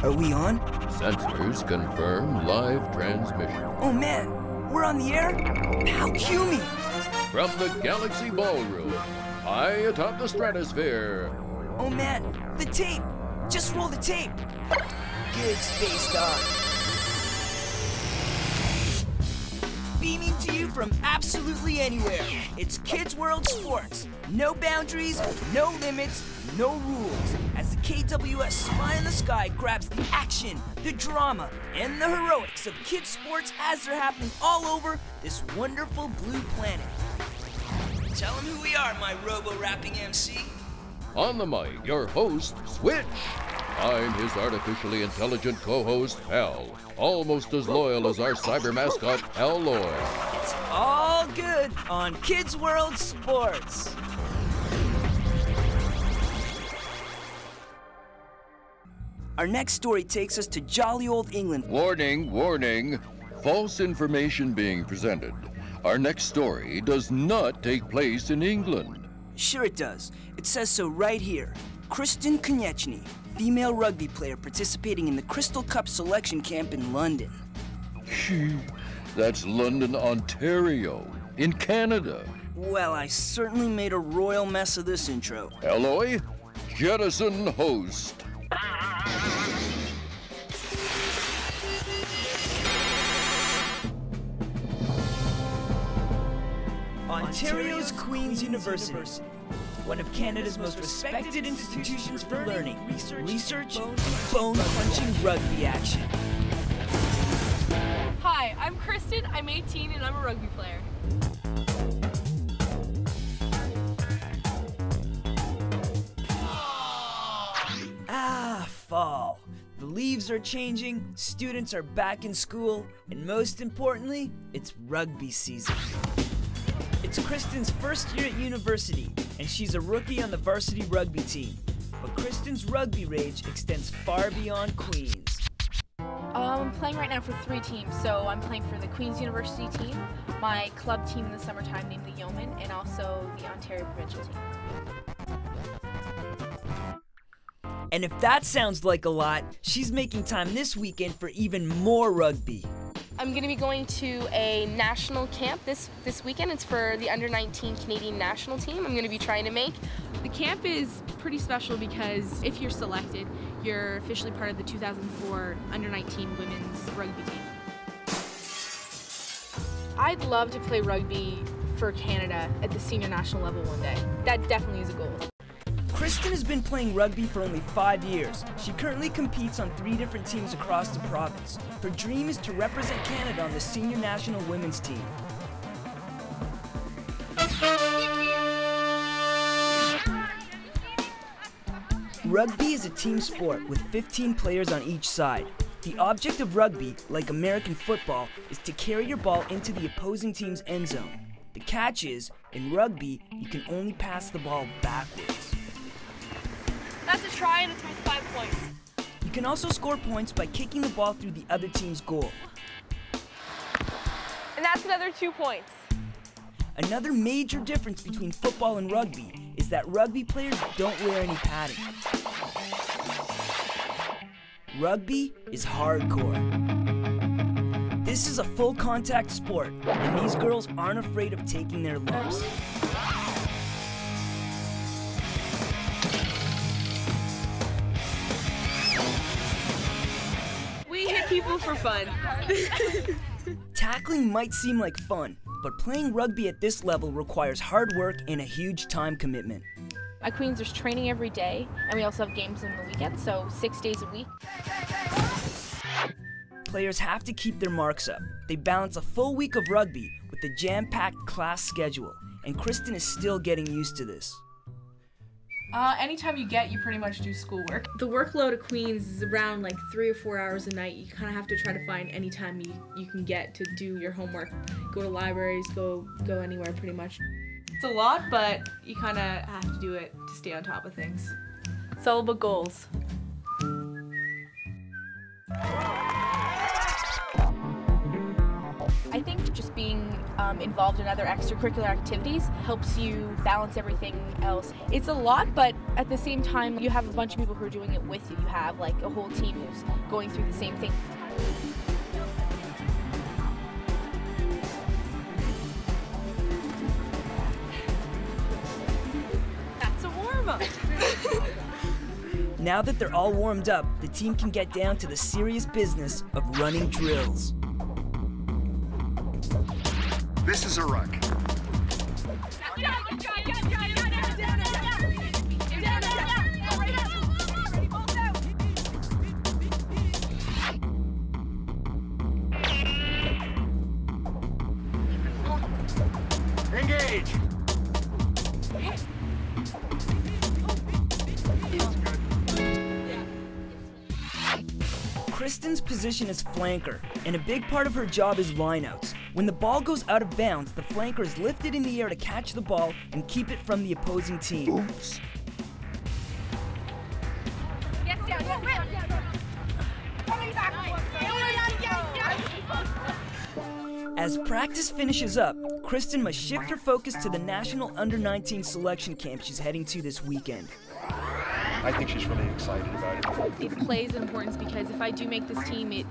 Are we on? Sensors confirm live transmission. Oh man, we're on the air? How cue me! From the Galaxy Ballroom, high atop the stratosphere. Oh man, the tape! Just roll the tape! Good Space Dog. Beaming to you from absolutely anywhere. It's Kids World Sports. No boundaries, no limits, no rules. As the KWS Spy in the Sky grabs the action, the drama, and the heroics of kids sports as they're happening all over this wonderful blue planet. Tell them who we are, my robo-rapping MC. On the mic, your host, Switch. I'm his artificially intelligent co-host, Hal. Almost as loyal as our cyber mascot, Hal Lloyd. It's all good on Kids World Sports. Our next story takes us to jolly old England. Warning, warning. False information being presented. Our next story does not take place in England. Sure it does. It says so right here. Kristen Konieczny, female rugby player participating in the Crystal Cup selection camp in London. That's London, Ontario, in Canada. Well, I certainly made a royal mess of this intro. Alloy, jettison host. Ontario's Queen's University, one of Canada's most respected institutions for learning, research, bone-punching rugby action. Hi, I'm Kristen, I'm 18 and I'm a rugby player. Ah, fall. The leaves are changing, students are back in school, and most importantly, it's rugby season. It's Kristen's first year at university, and she's a rookie on the varsity rugby team. But Kristen's rugby rage extends far beyond Queen's. I'm playing right now for 3 teams. So I'm playing for the Queen's University team, my club team in the summertime named the Yeomen, and also the Ontario provincial team. And if that sounds like a lot, she's making time this weekend for even more rugby. I'm going to be going to a national camp this weekend. It's for the under-19 Canadian national team I'm going to be trying to make. The camp is pretty special because if you're selected, you're officially part of the 2004 under-19 women's rugby team. I'd love to play rugby for Canada at the senior national level one day. That definitely is a goal. Kristen has been playing rugby for only 5 years. She currently competes on 3 different teams across the province. Her dream is to represent Canada on the senior national women's team. Rugby is a team sport with 15 players on each side. The object of rugby, like American football, is to carry your ball into the opposing team's end zone. The catch is, in rugby, you can only pass the ball backwards. That's a try and it's worth 5 points. You can also score points by kicking the ball through the other team's goal. And that's another 2 points. Another major difference between football and rugby is that rugby players don't wear any padding. Rugby is hardcore. This is a full contact sport, and these girls aren't afraid of taking their lumps. We hit people for fun. Tackling might seem like fun, but playing rugby at this level requires hard work and a huge time commitment. At Queen's, there's training every day, and we also have games on the weekend, so 6 days a week. Players have to keep their marks up. They balance a full week of rugby with the jam-packed class schedule, and Kristen is still getting used to this. Anytime you pretty much do schoolwork. The workload at Queen's is around like 3 or 4 hours a night. You kind of have to try to find any time you can get to do your homework. Go to libraries, go anywhere pretty much. It's a lot, but you kind of have to do it to stay on top of things. It's all about goals. I think just being involved in other extracurricular activities helps you balance everything else. It's a lot, but at the same time, you have a bunch of people who are doing it with you. You have like a whole team who's going through the same thing. That's a warm-up. Now that they're all warmed up, the team can get down to the serious business of running drills. This is a ruck. Engage! Kristen's position is flanker, and a big part of her job is lineouts. When the ball goes out of bounds, the flanker is lifted in the air to catch the ball and keep it from the opposing team. Oops. As practice finishes up, Kristen must shift her focus to the National Under-19 selection camp she's heading to this weekend. I think she's really excited about it. It plays an importance because if I do make this team, it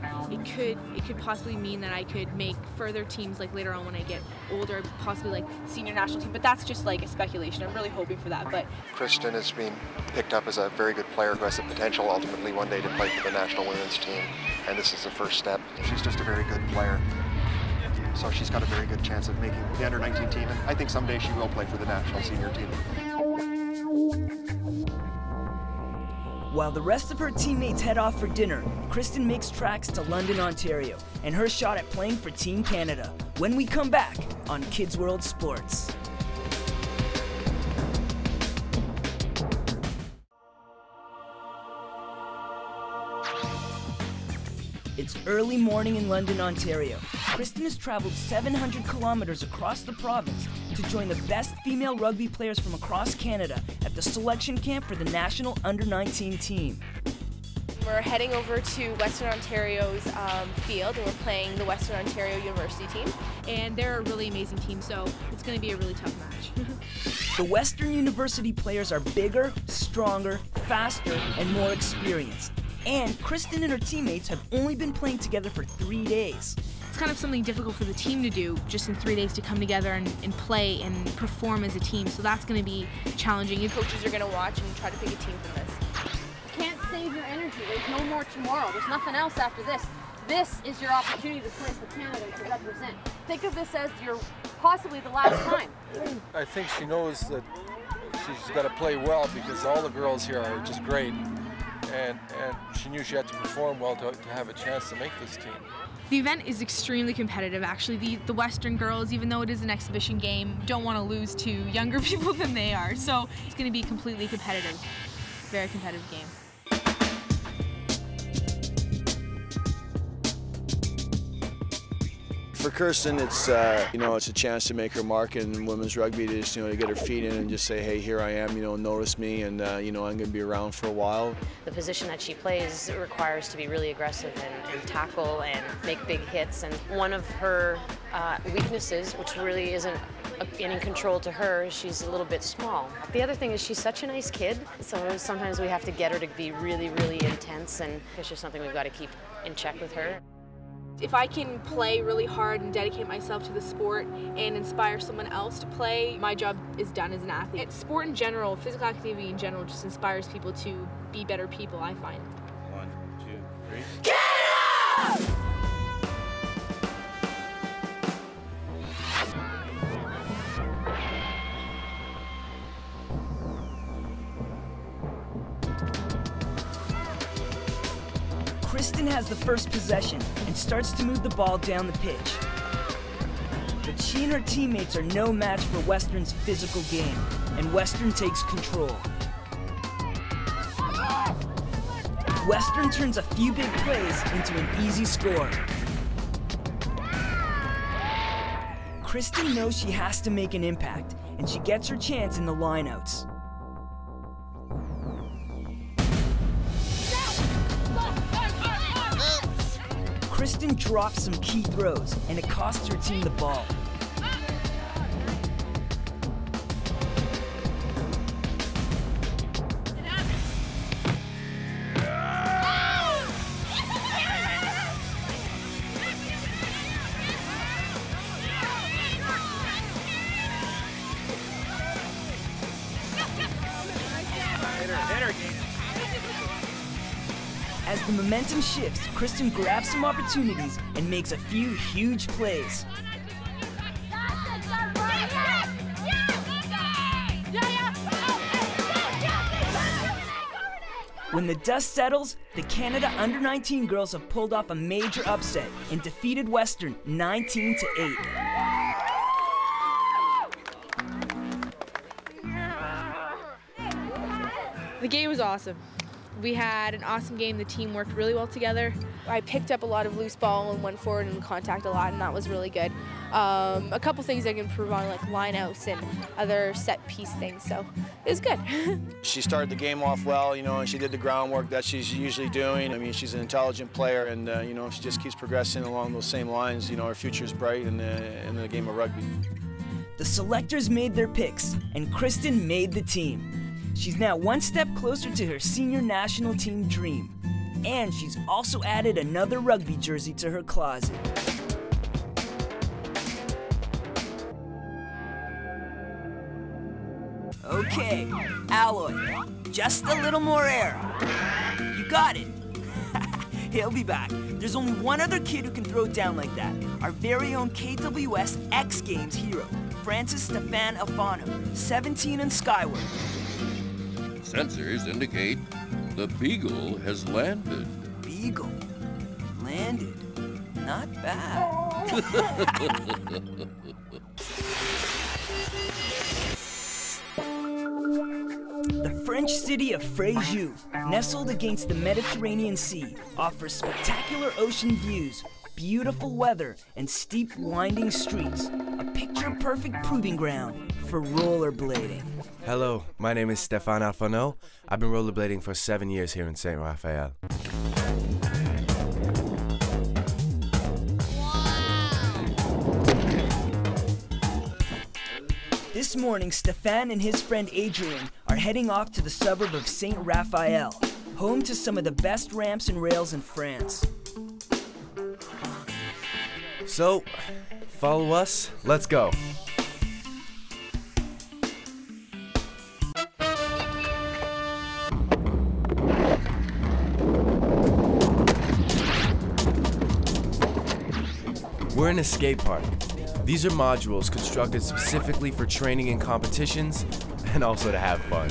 could possibly mean that I could make further teams like later on when I get older, possibly like senior national team. But that's just like a speculation. I'm really hoping for that. But Kristen has been picked up as a very good player who has the potential ultimately one day to play for the national women's team. And this is the first step. She's just a very good player. So she's got a very good chance of making the under-19 team. And I think someday she will play for the national senior team. While the rest of her teammates head off for dinner, Kristen makes tracks to London, Ontario, and her shot at playing for Team Canada when we come back on Kids World Sports. It's early morning in London, Ontario. Kristen has traveled 700 kilometers across the province to join the best female rugby players from across Canada at the selection camp for the National Under-19 team. we're heading over to Western Ontario's field, and we're playing the Western Ontario University team. And they're a really amazing team, so it's going to be a really tough match. The Western University players are bigger, stronger, faster, and more experienced. And Kristen and her teammates have only been playing together for 3 days. It's kind of something difficult for the team to do, just in 3 days to come together and play and perform as a team. So that's going to be challenging. Your coaches are going to watch and try to pick a team from this. You can't save your energy. There's no more tomorrow. There's nothing else after this. This is your opportunity to play for Canada and to represent. Think of this as your possibly the last time. I think she knows that she's got to play well because all the girls here are just great. And she knew she had to perform well to have a chance to make this team. The event is extremely competitive, actually. The Western girls, even though it is an exhibition game, don't want to lose to younger people than they are. So it's going to be completely competitive. Very competitive game. For Kristen, it's it's a chance to make her mark in women's rugby, to just to get her feet in and just say, hey, here I am, notice me, and I'm going to be around for a while. The position that she plays requires to be really aggressive and tackle and make big hits. And one of her weaknesses, which really isn't any control to her, she's a little bit small. The other thing is she's such a nice kid, so sometimes we have to get her to be really, really intense, and it's just something we've got to keep in check with her. If I can play really hard and dedicate myself to the sport and inspire someone else to play, my job is done as an athlete. Sport in general, physical activity in general, just inspires people to be better people, I find. 1, 2, 3. Get up! Kristen has the first possession and starts to move the ball down the pitch. But she and her teammates are no match for Western's physical game, and Western takes control. Western turns a few big plays into an easy score. Kristen knows she has to make an impact, and she gets her chance in the lineouts. Kristen drops some key throws, and it costs her team the ball. As the momentum shifts, Kristen grabs some opportunities and makes a few huge plays. When the dust settles, the Canada under-19 girls have pulled off a major upset and defeated Western 19-8. The game was awesome. We had an awesome game. The team worked really well together. I picked up a lot of loose ball and went forward and contact a lot, and that was really good. A couple things I can improve on, like line-outs and other set-piece things, so it was good. She started the game off well, you know, and she did the groundwork that she's usually doing. I mean, she's an intelligent player, and, you know, if she just keeps progressing along those same lines, you know, her future's bright in the game of rugby. The selectors made their picks, and Kristen made the team. She's now one step closer to her senior national team dream. And she's also added another rugby jersey to her closet. Okay, Alloy, just a little more air. You got it. He'll be back. There's only one other kid who can throw it down like that. Our very own KWS XGames hero, Stephane Alfano, 17 and skyward. Sensors indicate the Beagle has landed. Beagle? Landed? Not bad. The French city of Frejus, nestled against the Mediterranean Sea, offers spectacular ocean views, beautiful weather, and steep winding streets. A picture-perfect proving ground for rollerblading. Hello, my name is Stephane Alfano. I've been rollerblading for 7 years here in St. Raphael. This morning, Stéphane and his friend Adrian are heading off to the suburb of St. Raphael, home to some of the best ramps and rails in France. So, follow us. Let's go. We're in a skate park. These are modules constructed specifically for training in competitions and also to have fun.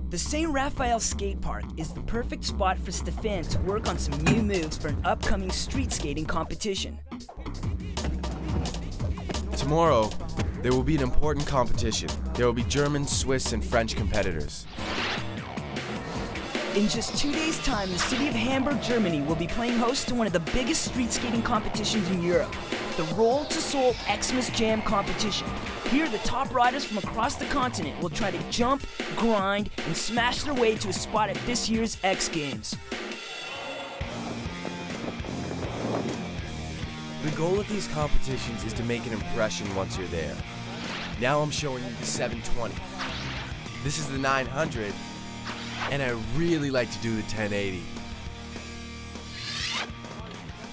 The St. Raphael skate park is the perfect spot for Stéphane to work on some new moves for an upcoming street skating competition. Tomorrow, there will be an important competition. There will be German, Swiss, and French competitors. In just 2 days' time, the city of Hamburg, Germany will be playing host to one of the biggest street skating competitions in Europe, the Roll to Seoul Xmas Jam competition. Here, the top riders from across the continent will try to jump, grind, and smash their way to a spot at this year's X Games. The goal of these competitions is to make an impression once you're there. Now I'm showing you the 720. This is the 900. And I really like to do the 1080.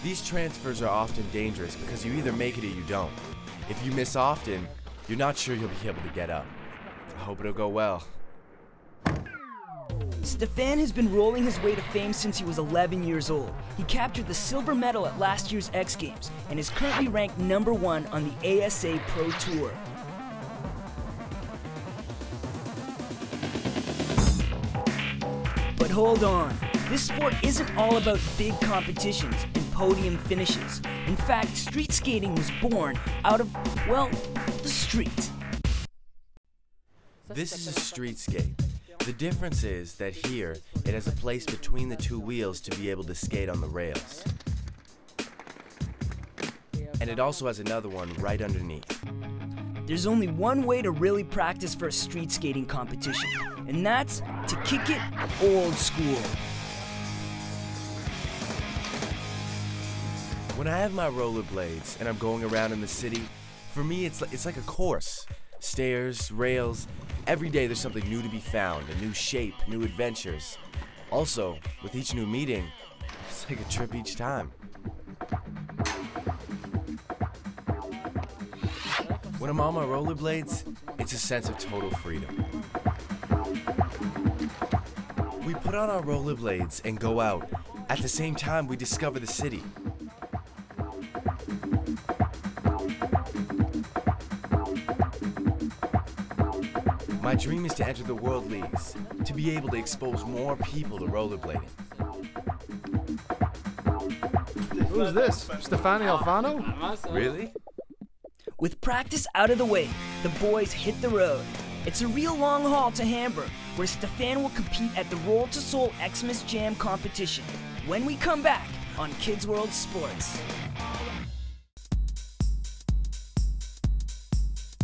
These transfers are often dangerous because you either make it or you don't. If you miss often, you're not sure you'll be able to get up. I hope it'll go well. Stéphane has been rolling his way to fame since he was 11 years old. He captured the silver medal at last year's X Games and is currently ranked #1 on the ASA Pro Tour. But hold on, this sport isn't all about big competitions and podium finishes. In fact, street skating was born out of, well, the street. This is a street skate. The difference is that here, it has a place between the two wheels to be able to skate on the rails. And it also has another one right underneath. There's only one way to really practice for a street skating competition, and that's to kick it old school. When I have my rollerblades and I'm going around in the city, for me it's like a course. Stairs, rails, every day there's something new to be found, a new shape, new adventures. Also, with each new meeting, it's like a trip each time. When I'm on my rollerblades, it's a sense of total freedom. We put on our rollerblades and go out. At the same time, we discover the city. My dream is to enter the World Leagues, to be able to expose more people to rollerblading. Who's this? Stephane Alfano? Really? With practice out of the way, the boys hit the road. It's a real long haul to Hamburg, where Stephane will compete at the Roll to Soul Xmas Jam competition. When we come back on Kids World Sports.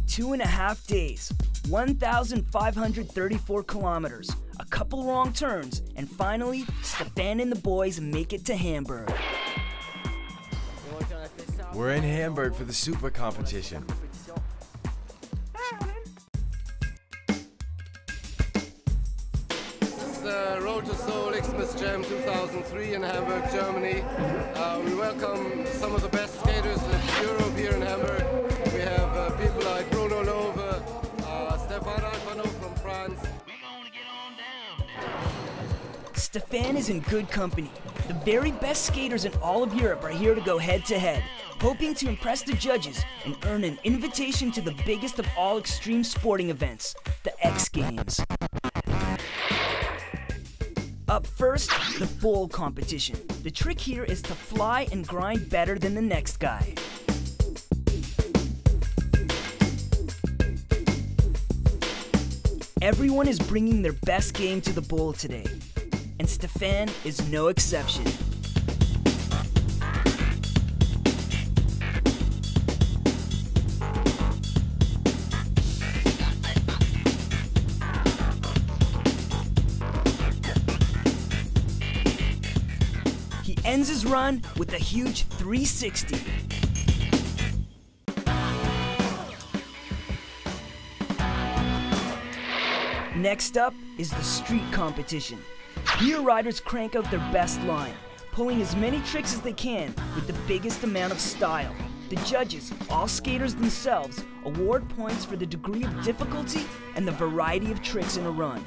2.5 days, 1,534 kilometers, a couple wrong turns, and finally, Stephane and the boys make it to Hamburg. We're in Hamburg for the super competition. This is the Road to Soul Xmas Jam 2003 in Hamburg, Germany. We welcome some of the best skaters of Europe here in Hamburg. We have people like Bruno Love, Stephane Alfano from France. Stephane is in good company. The very best skaters in all of Europe are here to go head-to-head, hoping to impress the judges and earn an invitation to the biggest of all extreme sporting events, the XGames. Up first, the bowl competition. The trick here is to fly and grind better than the next guy. Everyone is bringing their best game to the bowl today, and Stephane is no exception. He ends his run with a huge 360. Next up is the street competition. Here riders crank out their best line, pulling as many tricks as they can with the biggest amount of style. The judges, all skaters themselves, award points for the degree of difficulty and the variety of tricks in a run.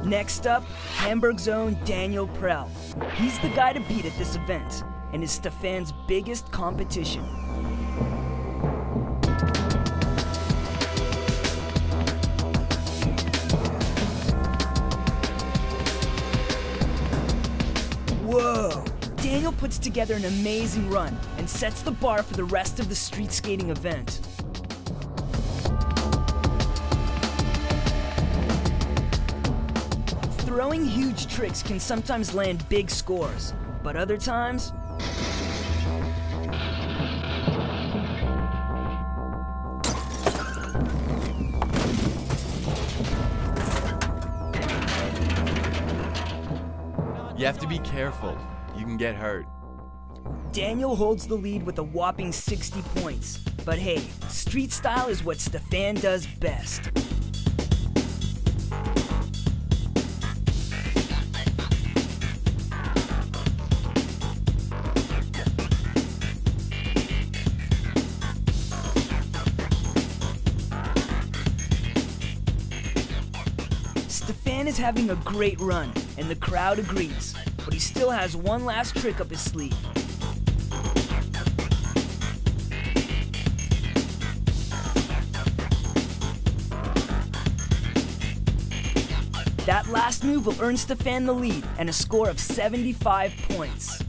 Next up, Hamburg's own Daniel Prell. He's the guy to beat at this event, and is Stephane's biggest competition. Whoa! Daniel puts together an amazing run and sets the bar for the rest of the street skating event. Throwing huge tricks can sometimes land big scores, but other times, You have to be careful. You can get hurt. Daniel holds the lead with a whopping 60 points. But hey, street style is what Stephane does best. Stephane is having a great run, and the crowd agrees, but he still has one last trick up his sleeve. That last move will earn Stephane the lead and a score of 75 points.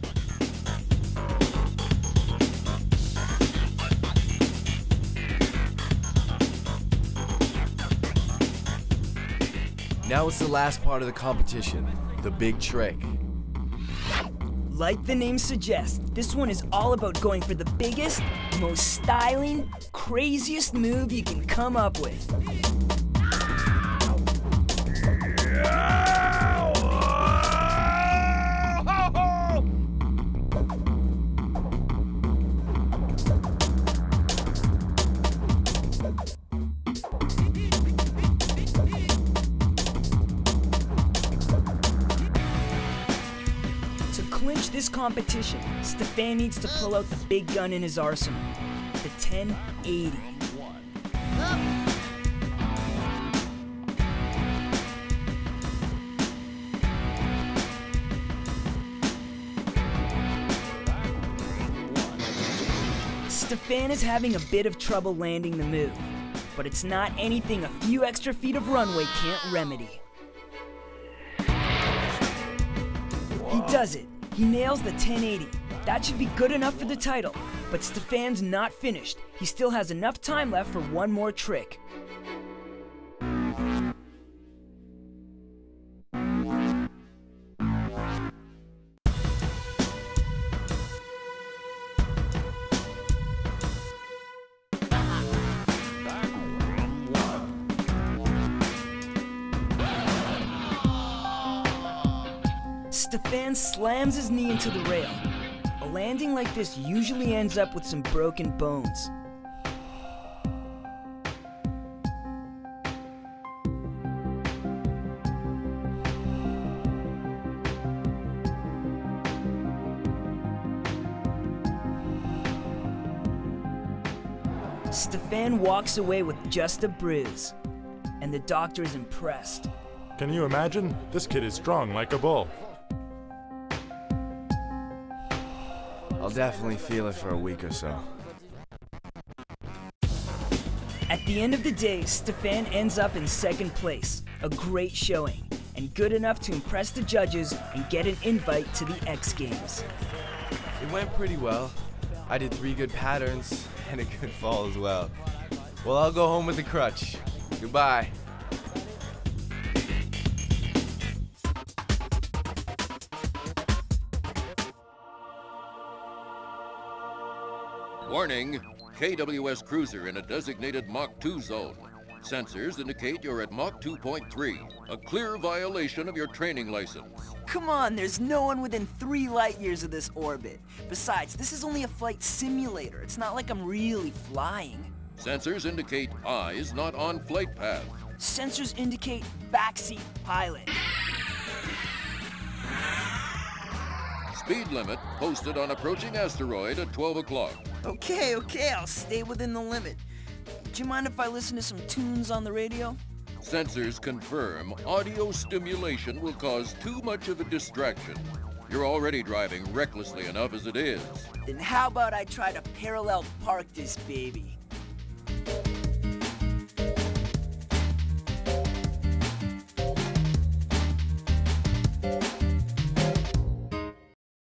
Now it's the last part of the competition, the big trick. Like the name suggests, this one is all about going for the biggest, most styling, craziest move you can come up with. To clinch this competition, Stephane needs to pull out the big gun in his arsenal, the 1080. Stephane is having a bit of trouble landing the move, but it's not anything a few extra feet of runway can't remedy. He does it. He nails the 1080. That should be good enough for the title, but Stephane's not finished. He still has enough time left for one more trick. Stephane slams his knee into the rail. A landing like this usually ends up with some broken bones. Stephane walks away with just a bruise, and the doctor is impressed. Can you imagine? This kid is strong like a bull. I'll definitely feel it for a week or so. At the end of the day, Stephane ends up in second place. A great showing, and good enough to impress the judges and get an invite to the X Games. It went pretty well. I did 3 good patterns and a good fall as well. Well, I'll go home with a crutch. Goodbye. Warning, KWS cruiser in a designated Mach 2 zone. Sensors indicate you're at Mach 2.3, a clear violation of your training license. Come on, there's no one within 3 light years of this orbit. Besides, this is only a flight simulator. It's not like I'm really flying. Sensors indicate eyes not on flight path. Sensors indicate backseat pilot. Speed limit posted on approaching asteroid at 12 o'clock. Okay, I'll stay within the limit. Do you mind if I listen to some tunes on the radio? Sensors confirm audio stimulation will cause too much of a distraction. You're already driving recklessly enough as it is. Then how about I try to parallel park this baby?